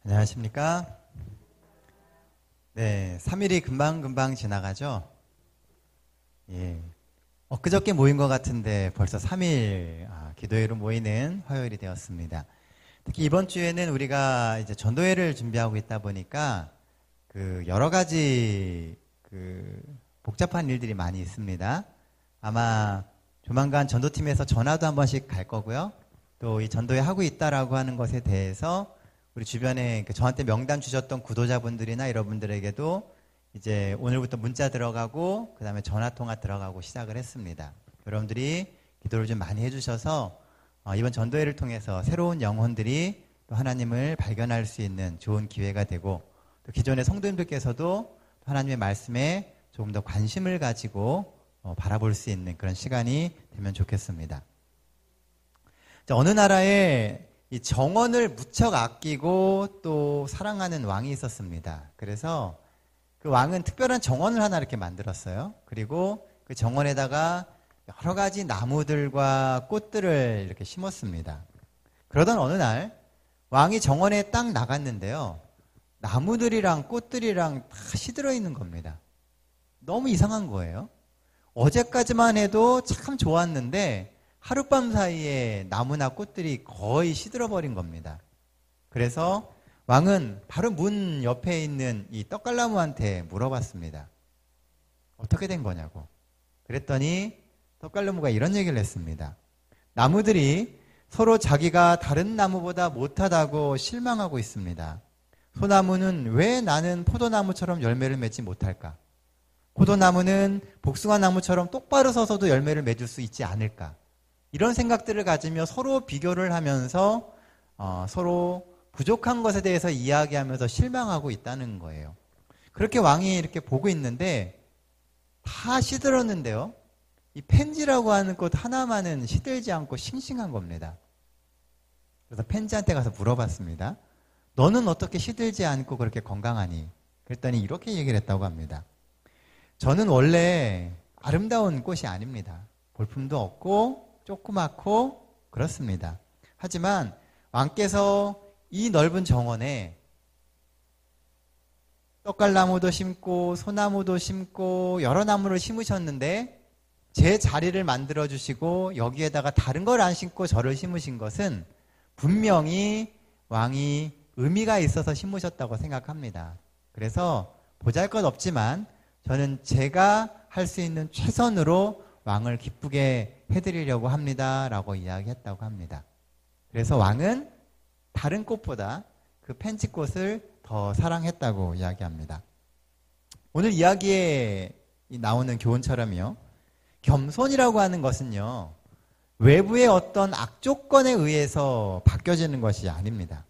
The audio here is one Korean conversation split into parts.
안녕하십니까? 네, 3일이 금방금방 지나가죠? 예. 엊그저께 모인 것 같은데 벌써 3일 기도회로 모이는 화요일이 되었습니다. 특히 이번 주에는 우리가 이제 전도회를 준비하고 있다 보니까 여러 가지 복잡한 일들이 많이 있습니다. 아마 조만간 전도팀에서 전화도 한 번씩 갈 거고요. 또 이 전도회 하고 있다라고 하는 것에 대해서 우리 주변에 저한테 명단 주셨던 구도자분들이나 여러분들에게도 이제 오늘부터 문자 들어가고 그 다음에 전화통화 들어가고 시작을 했습니다. 여러분들이 기도를 좀 많이 해주셔서 이번 전도회를 통해서 새로운 영혼들이 또 하나님을 발견할 수 있는 좋은 기회가 되고 또 기존의 성도님들께서도 하나님의 말씀에 조금 더 관심을 가지고 바라볼 수 있는 그런 시간이 되면 좋겠습니다. 어느 나라에 이 정원을 무척 아끼고 또 사랑하는 왕이 있었습니다. 그래서 그 왕은 특별한 정원을 하나 이렇게 만들었어요. 그리고 그 정원에다가 여러 가지 나무들과 꽃들을 이렇게 심었습니다. 그러던 어느 날 왕이 정원에 딱 나갔는데요. 나무들이랑 꽃들이랑 다 시들어 있는 겁니다. 너무 이상한 거예요. 어제까지만 해도 참 좋았는데 하룻밤 사이에 나무나 꽃들이 거의 시들어버린 겁니다. 그래서 왕은 바로 문 옆에 있는 이 떡갈나무한테 물어봤습니다. 어떻게 된 거냐고. 그랬더니 떡갈나무가 이런 얘기를 했습니다. 나무들이 서로 자기가 다른 나무보다 못하다고 실망하고 있습니다. 소나무는 왜 나는 포도나무처럼 열매를 맺지 못할까? 포도나무는 복숭아나무처럼 똑바로 서서도 열매를 맺을 수 있지 않을까? 이런 생각들을 가지며 서로 비교를 하면서 서로 부족한 것에 대해서 이야기하면서 실망하고 있다는 거예요. 그렇게 왕이 이렇게 보고 있는데 다 시들었는데요. 이 펜지라고 하는 꽃 하나만은 시들지 않고 싱싱한 겁니다. 그래서 펜지한테 가서 물어봤습니다. 너는 어떻게 시들지 않고 그렇게 건강하니? 그랬더니 이렇게 얘기를 했다고 합니다. 저는 원래 아름다운 꽃이 아닙니다. 볼품도 없고 조그맣고 그렇습니다. 하지만 왕께서 이 넓은 정원에 떡갈나무도 심고 소나무도 심고 여러 나무를 심으셨는데 제 자리를 만들어 주시고 여기에다가 다른 걸 안 심고 저를 심으신 것은 분명히 왕이 의미가 있어서 심으셨다고 생각합니다. 그래서 보잘것없지만 저는 제가 할 수 있는 최선으로 왕을 기쁘게 해드리려고 합니다. 라고 이야기했다고 합니다. 그래서 왕은 다른 꽃보다 그 펜지꽃을 더 사랑했다고 이야기합니다. 오늘 이야기에 나오는 교훈처럼요. 겸손이라고 하는 것은요. 외부의 어떤 악조건에 의해서 바뀌어지는 것이 아닙니다.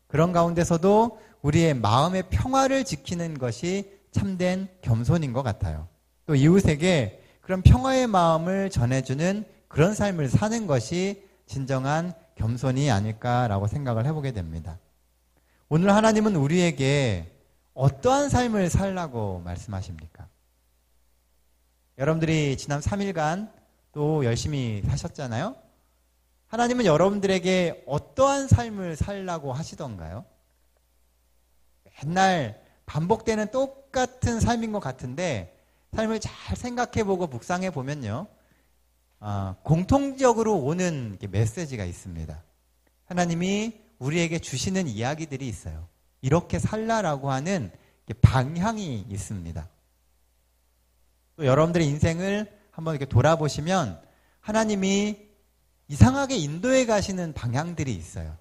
그런 가운데서도 우리의 마음의 평화를 지키는 것이 참된 겸손인 것 같아요. 또 이웃에게 그런 평화의 마음을 전해주는 그런 삶을 사는 것이 진정한 겸손이 아닐까라고 생각을 해보게 됩니다. 오늘 하나님은 우리에게 어떠한 삶을 살라고 말씀하십니까? 여러분들이 지난 3일간 또 열심히 사셨잖아요? 하나님은 여러분들에게 어떠한 삶을 살라고 하시던가요? 맨날 반복되는 똑같은 삶인 것 같은데 삶을 잘 생각해보고 묵상해보면요. 공통적으로 오는 메시지가 있습니다. 하나님이 우리에게 주시는 이야기들이 있어요. 이렇게 살라라고 하는 방향이 있습니다. 또 여러분들의 인생을 한번 이렇게 돌아보시면 하나님이 이상하게 인도해 가시는 방향들이 있어요.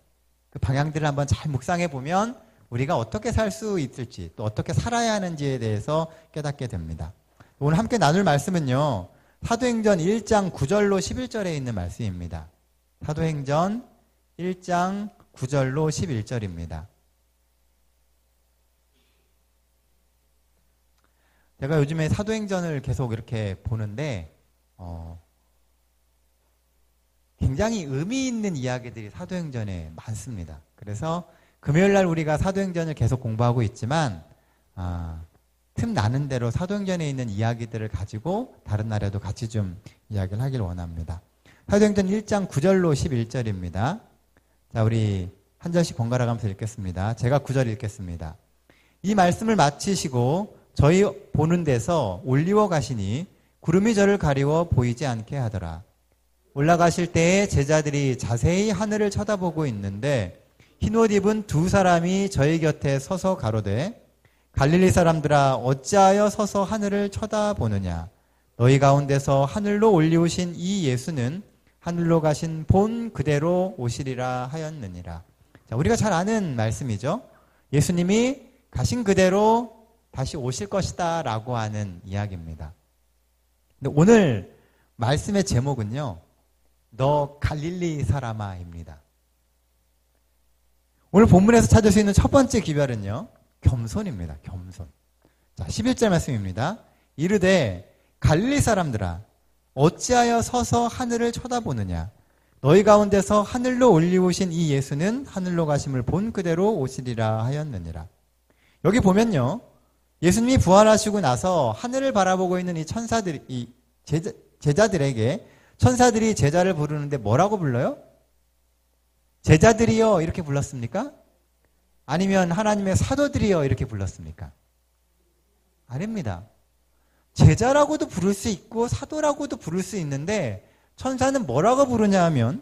그 방향들을 한번 잘 묵상해보면 우리가 어떻게 살 수 있을지 또 어떻게 살아야 하는지에 대해서 깨닫게 됩니다. 오늘 함께 나눌 말씀은요. 사도행전 1장 9절로 11절에 있는 말씀입니다. 사도행전 1장 9절로 11절입니다. 제가 요즘에 사도행전을 계속 이렇게 보는데 굉장히 의미 있는 이야기들이 사도행전에 많습니다. 그래서 금요일날 우리가 사도행전을 계속 공부하고 있지만 틈 나는 대로 사도행전에 있는 이야기들을 가지고 다른 날에도 같이 좀 이야기를 하길 원합니다. 사도행전 1장 9절로 11절입니다. 자, 우리 한 절씩 번갈아 가면서 읽겠습니다. 제가 9절 읽겠습니다. 이 말씀을 마치시고 저희 보는 데서 올리워 가시니 구름이 저를 가리워 보이지 않게 하더라. 올라가실 때에 제자들이 자세히 하늘을 쳐다보고 있는데 흰옷 입은 두 사람이 저희 곁에 서서 가로되 갈릴리 사람들아 어찌하여 서서 하늘을 쳐다보느냐. 너희 가운데서 하늘로 올리우신 이 예수는 하늘로 가신 본 그대로 오시리라 하였느니라. 자, 우리가 잘 아는 말씀이죠. 예수님이 가신 그대로 다시 오실 것이다 라고 하는 이야기입니다. 근데 오늘 말씀의 제목은요, 너 갈릴리 사람아입니다. 오늘 본문에서 찾을 수 있는 첫 번째 기별은요, 겸손입니다. 겸손. 자, 11절 말씀입니다. 이르되 갈릴리 사람들아 어찌하여 서서 하늘을 쳐다보느냐. 너희 가운데서 하늘로 올리우신 이 예수는 하늘로 가심을 본 그대로 오시리라 하였느니라. 여기 보면요, 예수님이 부활하시고 나서 하늘을 바라보고 있는 이 천사들이, 이 제자들에게 천사들이 제자를 부르는데 뭐라고 불러요? 제자들이여 이렇게 불렀습니까? 아니면 하나님의 사도들이여 이렇게 불렀습니까? 아닙니다. 제자라고도 부를 수 있고 사도라고도 부를 수 있는데 천사는 뭐라고 부르냐 하면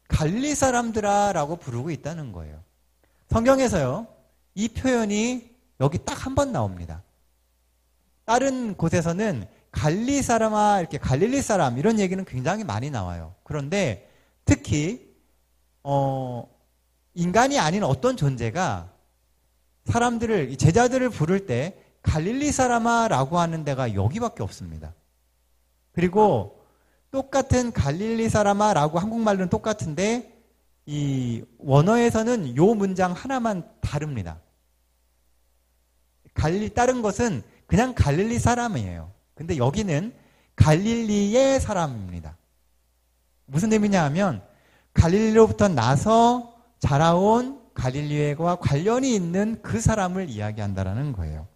갈릴리 사람들아 라고 부르고 있다는 거예요. 성경에서요, 이 표현이 여기 딱 한 번 나옵니다. 다른 곳에서는 갈릴리 사람아 이렇게 갈릴리 사람 이런 얘기는 굉장히 많이 나와요. 그런데 특히 인간이 아닌 어떤 존재가 사람들을, 제자들을 부를 때 갈릴리 사람아 라고 하는 데가 여기밖에 없습니다. 그리고 똑같은 갈릴리 사람아 라고 한국말로는 똑같은데 이 원어에서는 요 문장 하나만 다릅니다. 다른 것은 그냥 갈릴리 사람이에요. 근데 여기는 갈릴리의 사람입니다. 무슨 의미냐 하면 갈릴리로부터 나서 자라온 갈릴리와 관련이 있는 그 사람을 이야기한다라는 거예요.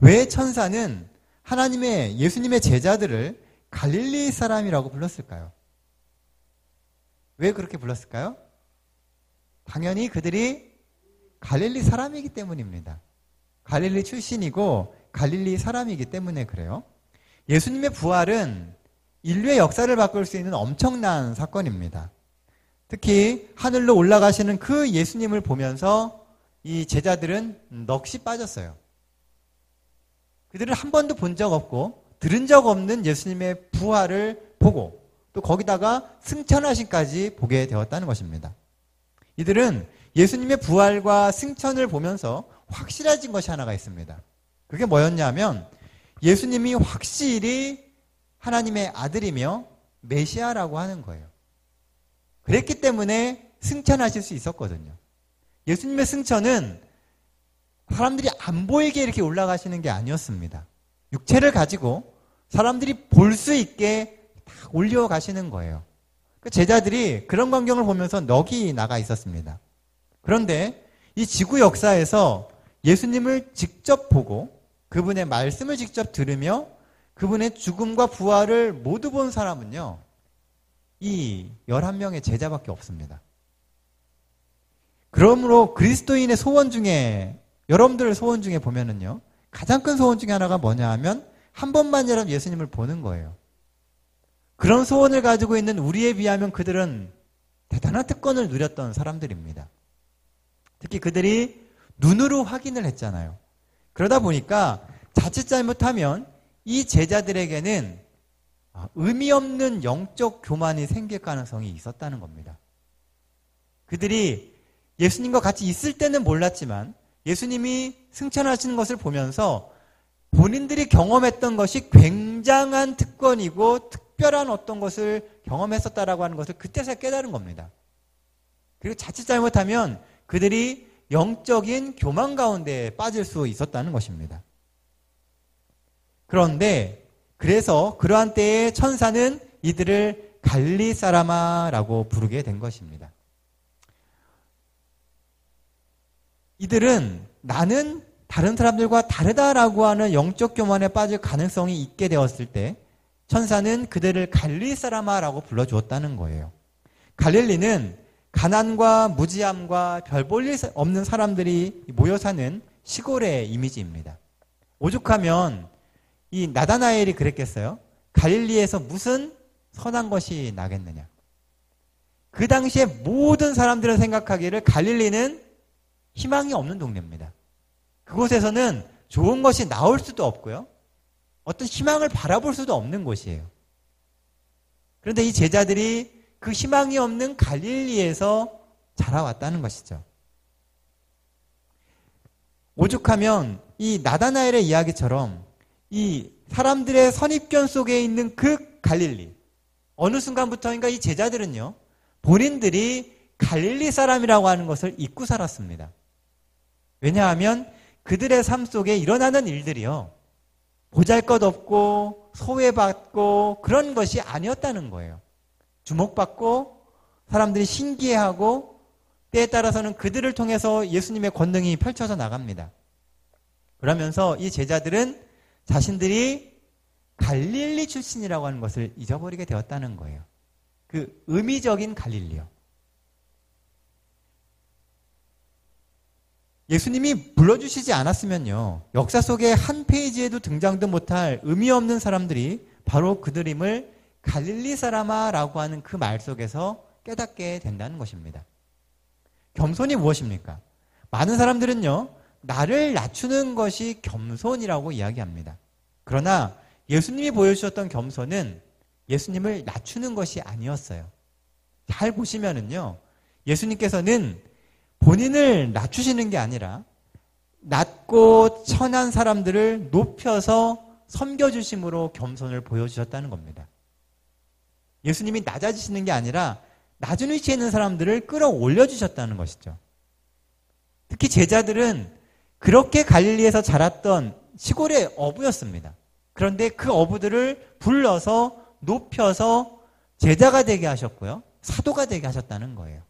왜 천사는 하나님의 예수님의 제자들을 갈릴리 사람이라고 불렀을까요? 왜 그렇게 불렀을까요? 당연히 그들이 갈릴리 사람이기 때문입니다. 갈릴리 출신이고 갈릴리 사람이기 때문에 그래요. 예수님의 부활은 인류의 역사를 바꿀 수 있는 엄청난 사건입니다. 특히 하늘로 올라가시는 그 예수님을 보면서 이 제자들은 넋이 빠졌어요. 그들은 한 번도 본 적 없고 들은 적 없는 예수님의 부활을 보고 또 거기다가 승천하심까지 보게 되었다는 것입니다. 이들은 예수님의 부활과 승천을 보면서 확실해진 것이 하나가 있습니다. 그게 뭐였냐면 예수님이 확실히 하나님의 아들이며 메시아라고 하는 거예요. 그랬기 때문에 승천하실 수 있었거든요. 예수님의 승천은 사람들이 안 보이게 이렇게 올라가시는 게 아니었습니다. 육체를 가지고 사람들이 볼 수 있게 딱 올려가시는 거예요. 제자들이 그런 광경을 보면서 넋이 나가 있었습니다. 그런데 이 지구 역사에서 예수님을 직접 보고 그분의 말씀을 직접 들으며 그분의 죽음과 부활을 모두 본 사람은요, 이 11명의 제자밖에 없습니다. 그러므로 그리스도인의 소원 중에, 여러분들 소원 중에 보면은요, 가장 큰 소원 중에 하나가 뭐냐 하면 한 번만이라도 예수님을 보는 거예요. 그런 소원을 가지고 있는 우리에 비하면 그들은 대단한 특권을 누렸던 사람들입니다. 특히 그들이 눈으로 확인을 했잖아요. 그러다 보니까 자칫 잘못하면 이 제자들에게는 의미 없는 영적 교만이 생길 가능성이 있었다는 겁니다. 그들이 예수님과 같이 있을 때는 몰랐지만 예수님이 승천하시는 것을 보면서 본인들이 경험했던 것이 굉장한 특권이고 특별한 어떤 것을 경험했었다라고 하는 것을 그때서야 깨달은 겁니다. 그리고 자칫 잘못하면 그들이 영적인 교만 가운데 빠질 수 있었다는 것입니다. 그런데 그래서 그러한 때에 천사는 이들을 갈릴리 사람아라고 부르게 된 것입니다. 이들은 나는 다른 사람들과 다르다라고 하는 영적 교만에 빠질 가능성이 있게 되었을 때 천사는 그들을 갈릴리 사람아라고 불러주었다는 거예요. 갈릴리는 가난과 무지함과 별 볼 일 없는 사람들이 모여 사는 시골의 이미지입니다. 오죽하면 이 나다나엘이 그랬겠어요? 갈릴리에서 무슨 선한 것이 나겠느냐. 그 당시에 모든 사람들은 생각하기를 갈릴리는 희망이 없는 동네입니다. 그곳에서는 좋은 것이 나올 수도 없고요. 어떤 희망을 바라볼 수도 없는 곳이에요. 그런데 이 제자들이 그 희망이 없는 갈릴리에서 자라왔다는 것이죠. 오죽하면 이 나다나엘의 이야기처럼 이 사람들의 선입견 속에 있는 그 갈릴리, 어느 순간부터인가 이 제자들은요, 본인들이 갈릴리 사람이라고 하는 것을 잊고 살았습니다. 왜냐하면 그들의 삶 속에 일어나는 일들이요, 보잘것없고 소외받고 그런 것이 아니었다는 거예요. 주목받고 사람들이 신기해하고 때에 따라서는 그들을 통해서 예수님의 권능이 펼쳐져 나갑니다. 그러면서 이 제자들은 자신들이 갈릴리 출신이라고 하는 것을 잊어버리게 되었다는 거예요. 그 의미적인 갈릴리요. 예수님이 불러주시지 않았으면요, 역사 속에 한 페이지에도 등장도 못할 의미 없는 사람들이 바로 그들임을 갈릴리 사람아라고 하는 그 말 속에서 깨닫게 된다는 것입니다. 겸손이 무엇입니까? 많은 사람들은요, 나를 낮추는 것이 겸손이라고 이야기합니다. 그러나 예수님이 보여주셨던 겸손은 예수님을 낮추는 것이 아니었어요. 잘 보시면은요, 예수님께서는 본인을 낮추시는 게 아니라 낮고 천한 사람들을 높여서 섬겨주심으로 겸손을 보여주셨다는 겁니다. 예수님이 낮아지시는 게 아니라 낮은 위치에 있는 사람들을 끌어올려 주셨다는 것이죠. 특히 제자들은 그렇게 갈릴리에서 자랐던 시골의 어부였습니다. 그런데 그 어부들을 불러서 높여서 제자가 되게 하셨고요, 사도가 되게 하셨다는 거예요.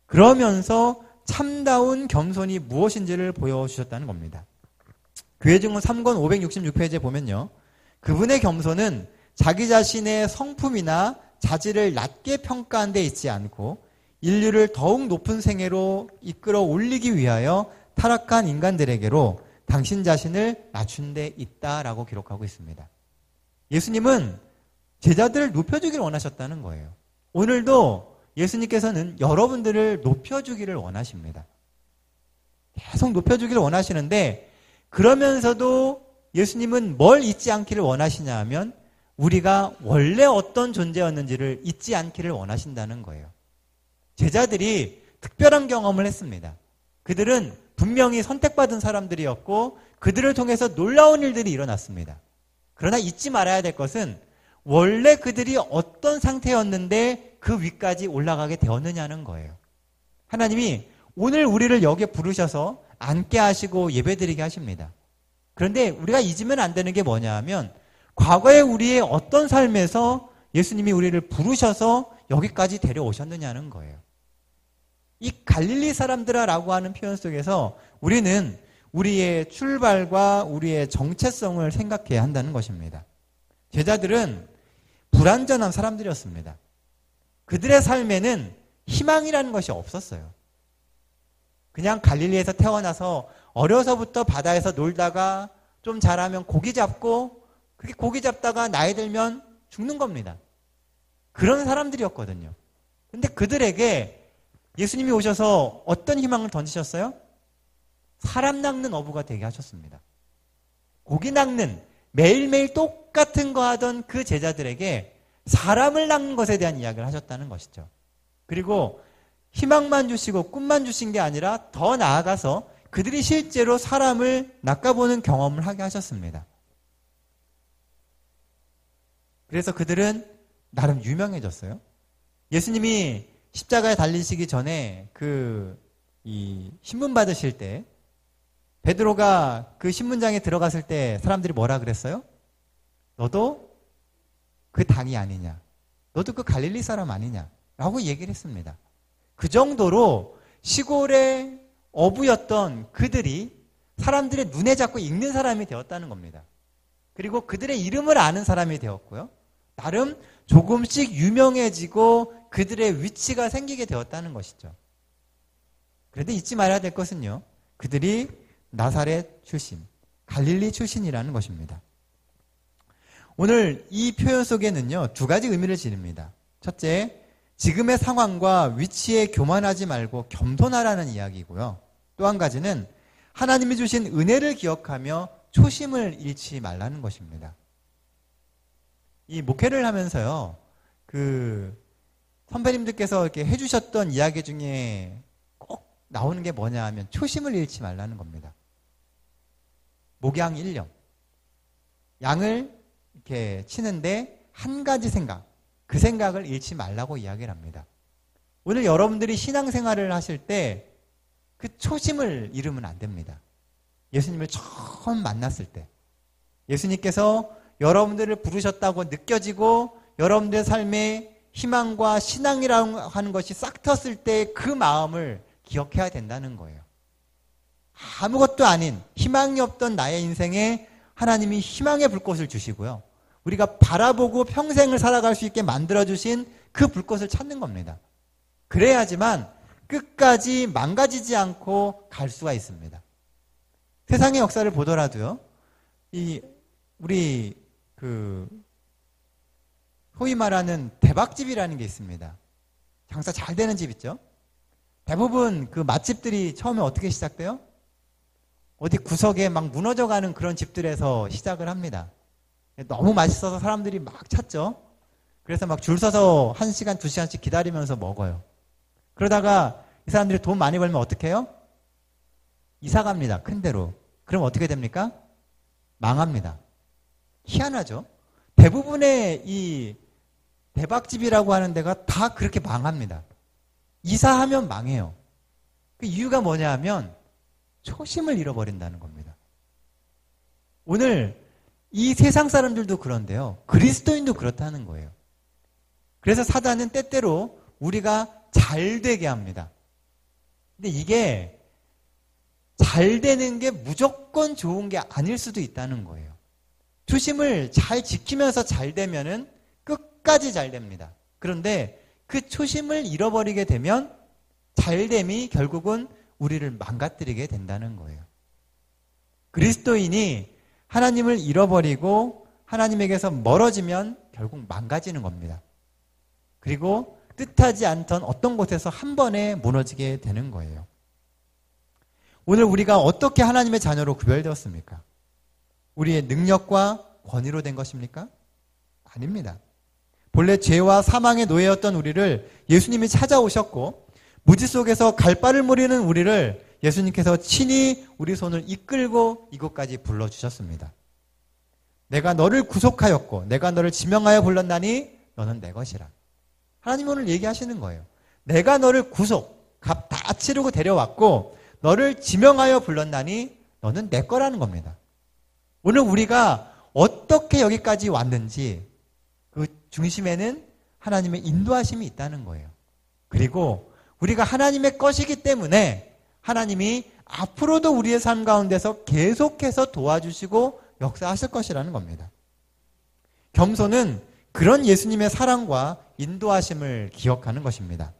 그러면서 참다운 겸손이 무엇인지를 보여주셨다는 겁니다. 교회증언 3권 566페이지에 보면요, 그분의 겸손은 자기 자신의 성품이나 자질을 낮게 평가한 데 있지 않고 인류를 더욱 높은 생애로 이끌어 올리기 위하여 타락한 인간들에게로 당신 자신을 낮춘 데 있다라고 기록하고 있습니다. 예수님은 제자들을 높여주기를 원하셨다는 거예요. 오늘도 예수님께서는 여러분들을 높여주기를 원하십니다. 계속 높여주기를 원하시는데, 그러면서도 예수님은 뭘 잊지 않기를 원하시냐 하면 우리가 원래 어떤 존재였는지를 잊지 않기를 원하신다는 거예요. 제자들이 특별한 경험을 했습니다. 그들은 분명히 선택받은 사람들이었고 그들을 통해서 놀라운 일들이 일어났습니다. 그러나 잊지 말아야 될 것은 원래 그들이 어떤 상태였는데 그 위까지 올라가게 되었느냐는 거예요. 하나님이 오늘 우리를 여기에 부르셔서 앉게 하시고 예배드리게 하십니다. 그런데 우리가 잊으면 안 되는 게 뭐냐 하면 과거에 우리의 어떤 삶에서 예수님이 우리를 부르셔서 여기까지 데려오셨느냐는 거예요. 이 갈릴리 사람들아라고 하는 표현 속에서 우리는 우리의 출발과 우리의 정체성을 생각해야 한다는 것입니다. 제자들은 불완전한 사람들이었습니다. 그들의 삶에는 희망이라는 것이 없었어요. 그냥 갈릴리에서 태어나서 어려서부터 바다에서 놀다가 좀 자라면 고기 잡고, 그게 고기 잡다가 나이 들면 죽는 겁니다. 그런 사람들이었거든요. 근데 그들에게 예수님이 오셔서 어떤 희망을 던지셨어요? 사람 낚는 어부가 되게 하셨습니다. 고기 낚는, 매일매일 똑같은 거 하던 그 제자들에게 사람을 낚는 것에 대한 이야기를 하셨다는 것이죠. 그리고 희망만 주시고 꿈만 주신 게 아니라 더 나아가서 그들이 실제로 사람을 낚아보는 경험을 하게 하셨습니다. 그래서 그들은 나름 유명해졌어요. 예수님이 십자가에 달리시기 전에 이 신문 받으실 때 베드로가 그 신문장에 들어갔을 때 사람들이 뭐라 그랬어요? 너도 그 당이 아니냐? 너도 그 갈릴리 사람 아니냐? 라고 얘기를 했습니다. 그 정도로 시골의 어부였던 그들이 사람들의 눈에 잡고 읽는 사람이 되었다는 겁니다. 그리고 그들의 이름을 아는 사람이 되었고요. 나름 조금씩 유명해지고 그들의 위치가 생기게 되었다는 것이죠. 그런데 잊지 말아야 될 것은요, 그들이 나사렛 출신, 갈릴리 출신이라는 것입니다. 오늘 이 표현 속에는요, 두 가지 의미를 지닙니다. 첫째, 지금의 상황과 위치에 교만하지 말고 겸손하라는 이야기고요. 또 한 가지는 하나님이 주신 은혜를 기억하며 초심을 잃지 말라는 것입니다. 이 목회를 하면서요, 선배님들께서 이렇게 해주셨던 이야기 중에 꼭 나오는 게 뭐냐 하면 초심을 잃지 말라는 겁니다. 목양 1년. 양을 이렇게 치는데 한 가지 생각, 그 생각을 잃지 말라고 이야기를 합니다. 오늘 여러분들이 신앙생활을 하실 때 그 초심을 잃으면 안 됩니다. 예수님을 처음 만났을 때, 예수님께서 여러분들을 부르셨다고 느껴지고 여러분들의 삶에 희망과 신앙이라고 하는 것이 싹 텄을 때 그 마음을 기억해야 된다는 거예요. 아무것도 아닌 희망이 없던 나의 인생에 하나님이 희망의 불꽃을 주시고요. 우리가 바라보고 평생을 살아갈 수 있게 만들어주신 그 불꽃을 찾는 겁니다. 그래야지만 끝까지 망가지지 않고 갈 수가 있습니다. 세상의 역사를 보더라도요, 우리 소위 말하는 대박집이라는 게 있습니다. 장사 잘 되는 집 있죠? 대부분 그 맛집들이 처음에 어떻게 시작돼요? 어디 구석에 막 무너져가는 그런 집들에서 시작을 합니다. 너무 맛있어서 사람들이 막 찾죠? 그래서 막 줄 서서 1시간, 2시간씩 기다리면서 먹어요. 그러다가 이 사람들이 돈 많이 벌면 어떻게 해요? 이사 갑니다. 큰 데로. 그럼 어떻게 됩니까? 망합니다. 희한하죠? 대부분의 이 대박집이라고 하는 데가 다 그렇게 망합니다. 이사하면 망해요. 그 이유가 뭐냐 하면 초심을 잃어버린다는 겁니다. 오늘 이 세상 사람들도 그런데요, 그리스도인도 그렇다는 거예요. 그래서 사단은 때때로 우리가 잘 되게 합니다. 근데 이게 잘 되는 게 무조건 좋은 게 아닐 수도 있다는 거예요. 초심을 잘 지키면서 잘 되면은 끝까지 잘 됩니다. 그런데 그 초심을 잃어버리게 되면 잘됨이 결국은 우리를 망가뜨리게 된다는 거예요. 그리스도인이 하나님을 잃어버리고 하나님에게서 멀어지면 결국 망가지는 겁니다. 그리고 뜻하지 않던 어떤 곳에서 한 번에 무너지게 되는 거예요. 오늘 우리가 어떻게 하나님의 자녀로 구별되었습니까? 우리의 능력과 권위로 된 것입니까? 아닙니다. 본래 죄와 사망의 노예였던 우리를 예수님이 찾아오셨고, 무지 속에서 갈 바를 모르는 우리를 예수님께서 친히 우리 손을 이끌고 이곳까지 불러주셨습니다. 내가 너를 구속하였고 내가 너를 지명하여 불렀나니 너는 내 것이라. 하나님 오늘 얘기하시는 거예요. 내가 너를 값 다 치르고 데려왔고 너를 지명하여 불렀나니 너는 내 거라는 겁니다. 오늘 우리가 어떻게 여기까지 왔는지 그 중심에는 하나님의 인도하심이 있다는 거예요. 그리고 우리가 하나님의 것이기 때문에 하나님이 앞으로도 우리의 삶 가운데서 계속해서 도와주시고 역사하실 것이라는 겁니다. 겸손은 그런 예수님의 사랑과 인도하심을 기억하는 것입니다.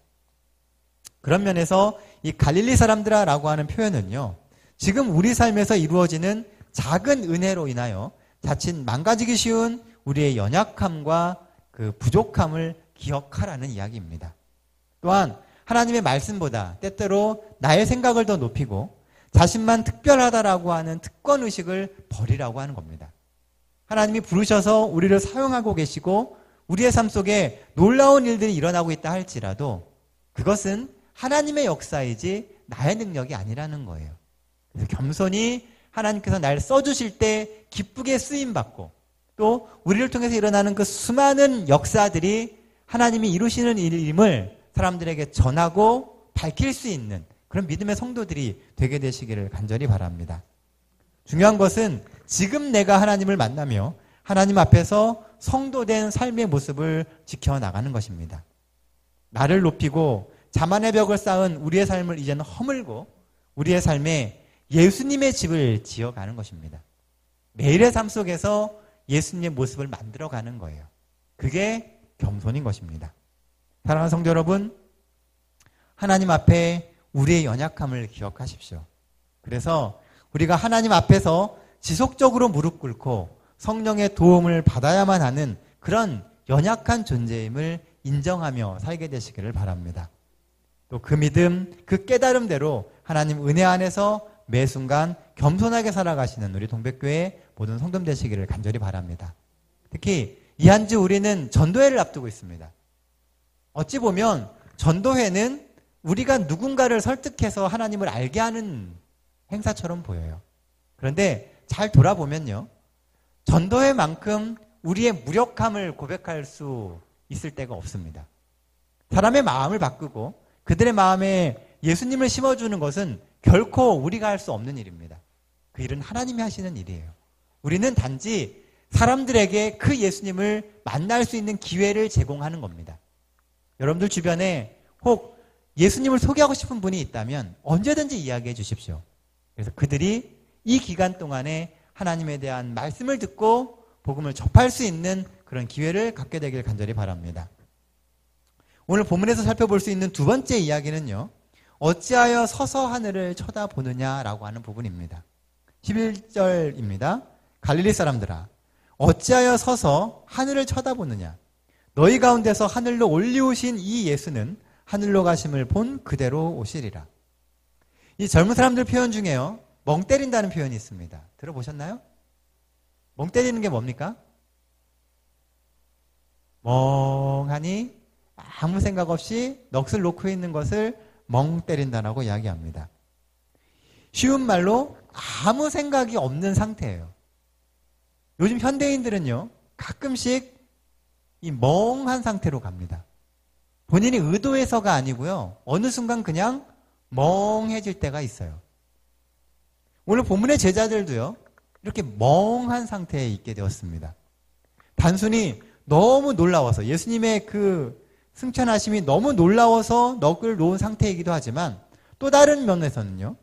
그런 면에서 이 갈릴리 사람들아라고 하는 표현은요, 지금 우리 삶에서 이루어지는 작은 은혜로 인하여 자칫 망가지기 쉬운 우리의 연약함과 그 부족함을 기억하라는 이야기입니다. 또한 하나님의 말씀보다 때때로 나의 생각을 더 높이고 자신만 특별하다라고 하는 특권의식을 버리라고 하는 겁니다. 하나님이 부르셔서 우리를 사용하고 계시고 우리의 삶 속에 놀라운 일들이 일어나고 있다 할지라도 그것은 하나님의 역사이지 나의 능력이 아니라는 거예요. 그래서 겸손히 하나님께서 날 써주실 때 기쁘게 쓰임받고 또 우리를 통해서 일어나는 그 수많은 역사들이 하나님이 이루시는 일임을 사람들에게 전하고 밝힐 수 있는 그런 믿음의 성도들이 되게 되시기를 간절히 바랍니다. 중요한 것은 지금 내가 하나님을 만나며 하나님 앞에서 성도된 삶의 모습을 지켜나가는 것입니다. 나를 높이고 자만의 벽을 쌓은 우리의 삶을 이제는 허물고 우리의 삶에 예수님의 집을 지어가는 것입니다. 매일의 삶 속에서 예수님의 모습을 만들어가는 거예요. 그게 겸손인 것입니다. 사랑하는 성도 여러분, 하나님 앞에 우리의 연약함을 기억하십시오. 그래서 우리가 하나님 앞에서 지속적으로 무릎 꿇고 성령의 도움을 받아야만 하는 그런 연약한 존재임을 인정하며 살게 되시기를 바랍니다. 또 그 믿음, 그 깨달음대로 하나님 은혜 안에서 매 순간 겸손하게 살아가시는 우리 동백교회 모든 성도 되시기를 간절히 바랍니다. 특히 이 한 주 우리는 전도회를 앞두고 있습니다. 어찌 보면 전도회는 우리가 누군가를 설득해서 하나님을 알게 하는 행사처럼 보여요. 그런데 잘 돌아보면요, 전도회만큼 우리의 무력함을 고백할 수 있을 때가 없습니다. 사람의 마음을 바꾸고 그들의 마음에 예수님을 심어주는 것은 결코 우리가 할 수 없는 일입니다. 그 일은 하나님이 하시는 일이에요. 우리는 단지 사람들에게 그 예수님을 만날 수 있는 기회를 제공하는 겁니다. 여러분들 주변에 혹 예수님을 소개하고 싶은 분이 있다면 언제든지 이야기해 주십시오. 그래서 그들이 이 기간 동안에 하나님에 대한 말씀을 듣고 복음을 접할 수 있는 그런 기회를 갖게 되길 간절히 바랍니다. 오늘 본문에서 살펴볼 수 있는 두 번째 이야기는요, 어찌하여 서서 하늘을 쳐다보느냐라고 하는 부분입니다. 11절입니다. 갈릴리 사람들아, 어찌하여 서서 하늘을 쳐다보느냐? 너희 가운데서 하늘로 올리우신 이 예수는 하늘로 가심을 본 그대로 오시리라. 이 젊은 사람들 표현 중에요, 멍 때린다는 표현이 있습니다. 들어보셨나요? 멍 때리는 게 뭡니까? 멍하니 아무 생각 없이 넋을 놓고 있는 것을 멍 때린다라고 이야기합니다. 쉬운 말로 아무 생각이 없는 상태예요. 요즘 현대인들은요, 가끔씩 이 멍한 상태로 갑니다. 본인이 의도해서가 아니고요, 어느 순간 그냥 멍해질 때가 있어요. 오늘 본문의 제자들도요, 이렇게 멍한 상태에 있게 되었습니다. 단순히 너무 놀라워서, 예수님의 그 승천하심이 너무 놀라워서 넋을 놓은 상태이기도 하지만, 또 다른 면에서는요,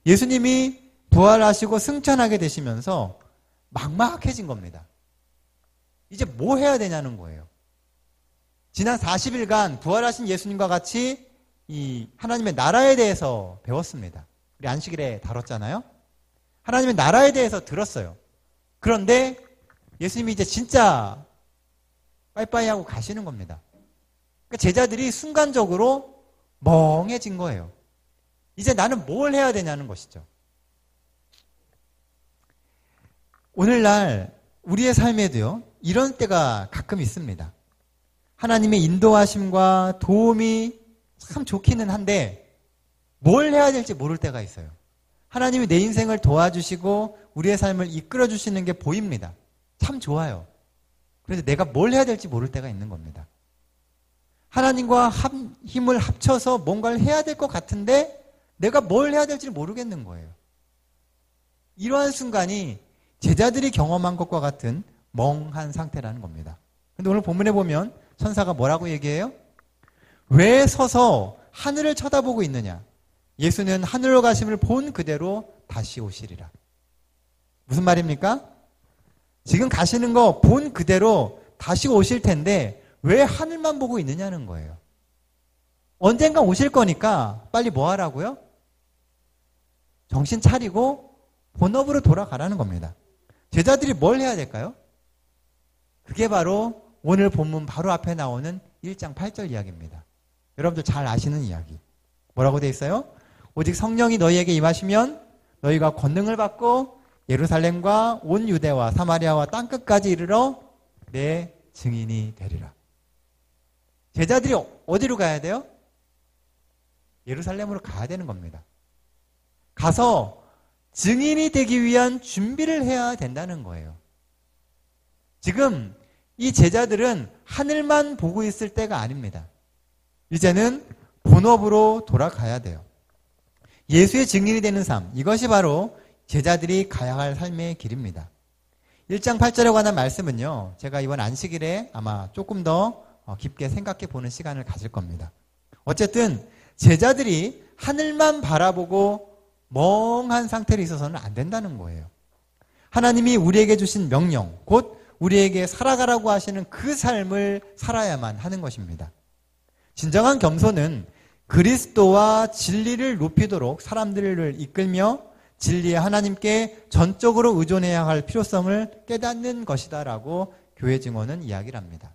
예수님이 부활하시고 승천하게 되시면서 막막해진 겁니다. 이제 뭐 해야 되냐는 거예요. 지난 40일간 부활하신 예수님과 같이 이 하나님의 나라에 대해서 배웠습니다. 우리 안식일에 다뤘잖아요. 하나님의 나라에 대해서 들었어요. 그런데 예수님이 이제 진짜 빠이빠이 하고 가시는 겁니다. 그러니까 제자들이 순간적으로 멍해진 거예요. 이제 나는 뭘 해야 되냐는 것이죠. 오늘날 우리의 삶에도요, 이런 때가 가끔 있습니다. 하나님의 인도하심과 도움이 참 좋기는 한데 뭘 해야 될지 모를 때가 있어요. 하나님이 내 인생을 도와주시고 우리의 삶을 이끌어 주시는 게 보입니다. 참 좋아요. 그런데 내가 뭘 해야 될지 모를 때가 있는 겁니다. 하나님과 힘을 합쳐서 뭔가를 해야 될 것 같은데 내가 뭘 해야 될지 모르겠는 거예요. 이러한 순간이 제자들이 경험한 것과 같은 멍한 상태라는 겁니다. 그런데 오늘 본문에 보면 천사가 뭐라고 얘기해요? 왜 서서 하늘을 쳐다보고 있느냐? 예수는 하늘로 가심을 본 그대로 다시 오시리라. 무슨 말입니까? 지금 가시는 거 본 그대로 다시 오실 텐데 왜 하늘만 보고 있느냐는 거예요. 언젠가 오실 거니까 빨리 뭐 하라고요? 정신 차리고 본업으로 돌아가라는 겁니다. 제자들이 뭘 해야 될까요? 그게 바로 오늘 본문 바로 앞에 나오는 1장 8절 이야기입니다. 여러분들 잘 아시는 이야기. 뭐라고 돼 있어요? 오직 성령이 너희에게 임하시면 너희가 권능을 받고 예루살렘과 온 유대와 사마리아와 땅끝까지 이르러 내 증인이 되리라. 제자들이 어디로 가야 돼요? 예루살렘으로 가야 되는 겁니다. 가서 증인이 되기 위한 준비를 해야 된다는 거예요. 지금 이 제자들은 하늘만 보고 있을 때가 아닙니다. 이제는 본업으로 돌아가야 돼요. 예수의 증인이 되는 삶, 이것이 바로 제자들이 가야 할 삶의 길입니다. 1장 8절에 관한 말씀은요, 제가 이번 안식일에 아마 조금 더 깊게 생각해 보는 시간을 가질 겁니다. 어쨌든 제자들이 하늘만 바라보고 멍한 상태로 있어서는 안 된다는 거예요. 하나님이 우리에게 주신 명령, 곧 우리에게 살아가라고 하시는 그 삶을 살아야만 하는 것입니다. 진정한 겸손은 그리스도와 진리를 높이도록 사람들을 이끌며 진리의 하나님께 전적으로 의존해야 할 필요성을 깨닫는 것이다라고 교회 증언은 이야기를 합니다.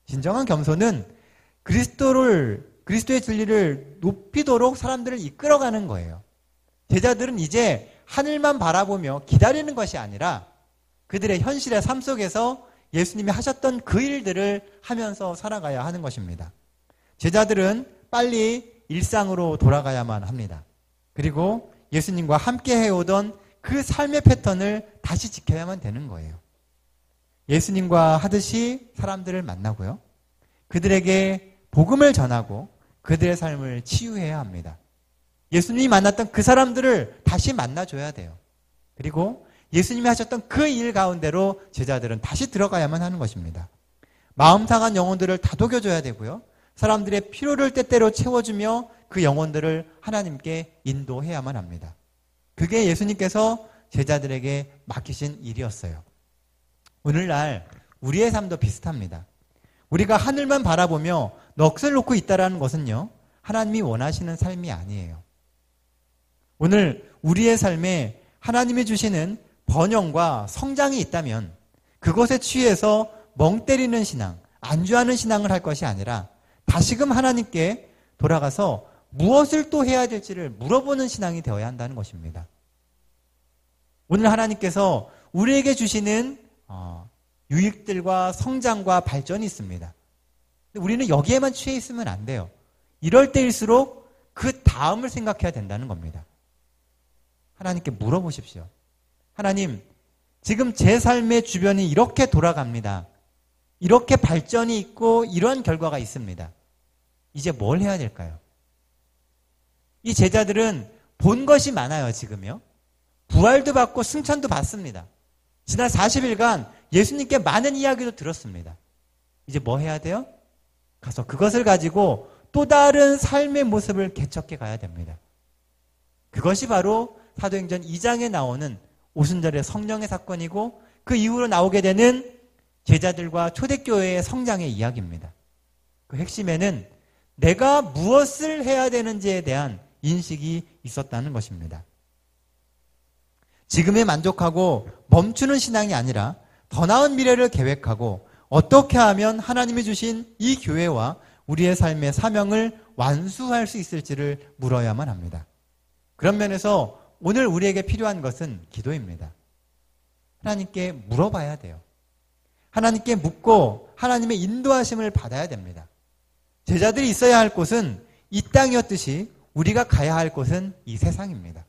진정한 겸손은 그리스도의 진리를 높이도록 사람들을 이끌어가는 거예요. 제자들은 이제 하늘만 바라보며 기다리는 것이 아니라 그들의 현실의 삶 속에서 예수님이 하셨던 그 일들을 하면서 살아가야 하는 것입니다. 제자들은 빨리 일상으로 돌아가야만 합니다. 그리고 예수님과 함께 해오던 그 삶의 패턴을 다시 지켜야만 되는 거예요. 예수님과 하듯이 사람들을 만나고요. 그들에게 복음을 전하고 그들의 삶을 치유해야 합니다. 예수님이 만났던 그 사람들을 다시 만나줘야 돼요. 그리고 예수님이 하셨던 그 일 가운데로 제자들은 다시 들어가야만 하는 것입니다. 마음 상한 영혼들을 다독여줘야 되고요. 사람들의 필요를 때때로 채워주며 그 영혼들을 하나님께 인도해야만 합니다. 그게 예수님께서 제자들에게 맡기신 일이었어요. 오늘날 우리의 삶도 비슷합니다. 우리가 하늘만 바라보며 넋을 놓고 있다는 것은요, 하나님이 원하시는 삶이 아니에요. 오늘 우리의 삶에 하나님이 주시는 번영과 성장이 있다면 그것에 취해서 멍 때리는 신앙, 안주하는 신앙을 할 것이 아니라 다시금 하나님께 돌아가서 무엇을 또 해야 될지를 물어보는 신앙이 되어야 한다는 것입니다. 오늘 하나님께서 우리에게 주시는 유익들과 성장과 발전이 있습니다. 우리는 여기에만 취해 있으면 안 돼요. 이럴 때일수록 그 다음을 생각해야 된다는 겁니다. 하나님께 물어보십시오. 하나님, 지금 제 삶의 주변이 이렇게 돌아갑니다. 이렇게 발전이 있고 이런 결과가 있습니다. 이제 뭘 해야 될까요? 이 제자들은 본 것이 많아요, 지금요. 부활도 받고 승천도 받습니다. 지난 40일간 예수님께 많은 이야기도 들었습니다. 이제 뭐 해야 돼요? 가서 그것을 가지고 또 다른 삶의 모습을 개척해 가야 됩니다. 그것이 바로 사도행전 2장에 나오는 오순절의 성령의 사건이고 그 이후로 나오게 되는 제자들과 초대교회의 성장의 이야기입니다. 그 핵심에는 내가 무엇을 해야 되는지에 대한 인식이 있었다는 것입니다. 지금에 만족하고 멈추는 신앙이 아니라 더 나은 미래를 계획하고 어떻게 하면 하나님이 주신 이 교회와 우리의 삶의 사명을 완수할 수 있을지를 물어야만 합니다. 그런 면에서 오늘 우리에게 필요한 것은 기도입니다. 하나님께 물어봐야 돼요. 하나님께 묻고 하나님의 인도하심을 받아야 됩니다. 제자들이 있어야 할 곳은 이 땅이었듯이 우리가 가야 할 곳은 이 세상입니다.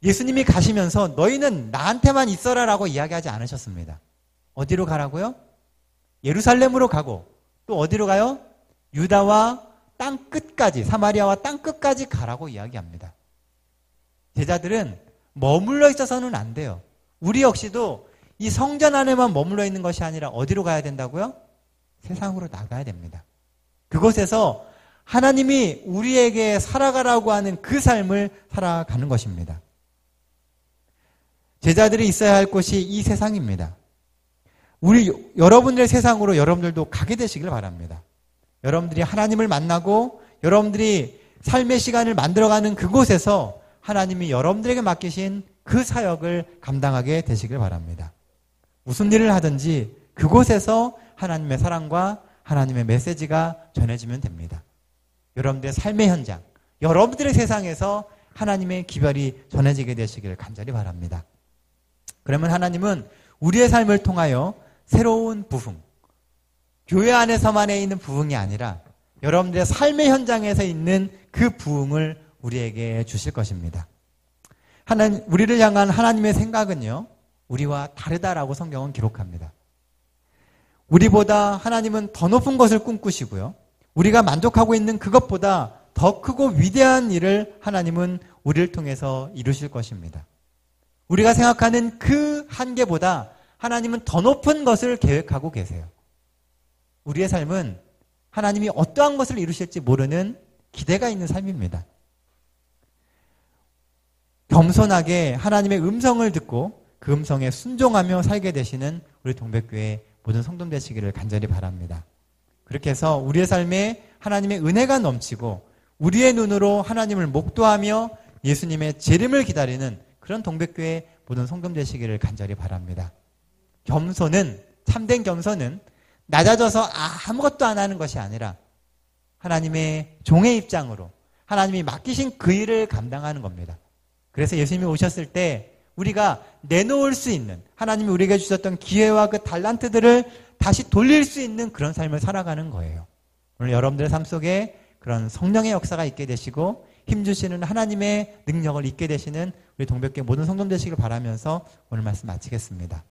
예수님이 가시면서 너희는 나한테만 있어라라고 이야기하지 않으셨습니다. 어디로 가라고요? 예루살렘으로 가고 또 어디로 가요? 유다와 땅 끝까지, 사마리아와 땅 끝까지 가라고 이야기합니다. 제자들은 머물러 있어서는 안 돼요. 우리 역시도 이 성전 안에만 머물러 있는 것이 아니라 어디로 가야 된다고요? 세상으로 나가야 됩니다. 그곳에서 하나님이 우리에게 살아가라고 하는 그 삶을 살아가는 것입니다. 제자들이 있어야 할 곳이 이 세상입니다. 여러분들의 세상으로 여러분들도 가게 되시길 바랍니다. 여러분들이 하나님을 만나고 여러분들이 삶의 시간을 만들어가는 그곳에서 하나님이 여러분들에게 맡기신 그 사역을 감당하게 되시길 바랍니다. 무슨 일을 하든지 그곳에서 하나님의 사랑과 하나님의 메시지가 전해지면 됩니다. 여러분들의 삶의 현장, 여러분들의 세상에서 하나님의 기별이 전해지게 되시기를 간절히 바랍니다. 그러면 하나님은 우리의 삶을 통하여 새로운 부흥, 교회 안에서만에 있는 부흥이 아니라 여러분들의 삶의 현장에서 있는 그 부흥을 우리에게 주실 것입니다. 우리를 향한 하나님의 생각은요, 우리와 다르다라고 성경은 기록합니다. 우리보다 하나님은 더 높은 것을 꿈꾸시고요. 우리가 만족하고 있는 그것보다 더 크고 위대한 일을 하나님은 우리를 통해서 이루실 것입니다. 우리가 생각하는 그 한계보다 하나님은 더 높은 것을 계획하고 계세요. 우리의 삶은 하나님이 어떠한 것을 이루실지 모르는 기대가 있는 삶입니다. 겸손하게 하나님의 음성을 듣고 그 음성에 순종하며 살게 되시는 우리 동백교회 모든 성도들 되시기를 간절히 바랍니다. 그렇게 해서 우리의 삶에 하나님의 은혜가 넘치고 우리의 눈으로 하나님을 목도하며 예수님의 재림을 기다리는 그런 동백교회 모든 성금 되시기를 간절히 바랍니다. 겸손은, 참된 겸손은 낮아져서 아무것도 안 하는 것이 아니라 하나님의 종의 입장으로 하나님이 맡기신 그 일을 감당하는 겁니다. 그래서 예수님이 오셨을 때 우리가 내놓을 수 있는, 하나님이 우리에게 주셨던 기회와 그 달란트들을 다시 돌릴 수 있는 그런 삶을 살아가는 거예요. 오늘 여러분들의 삶 속에 그런 성령의 역사가 있게 되시고 힘주시는 하나님의 능력을 잊게 되시는 우리 동백교회 모든 성도 되시길 바라면서 오늘 말씀 마치겠습니다.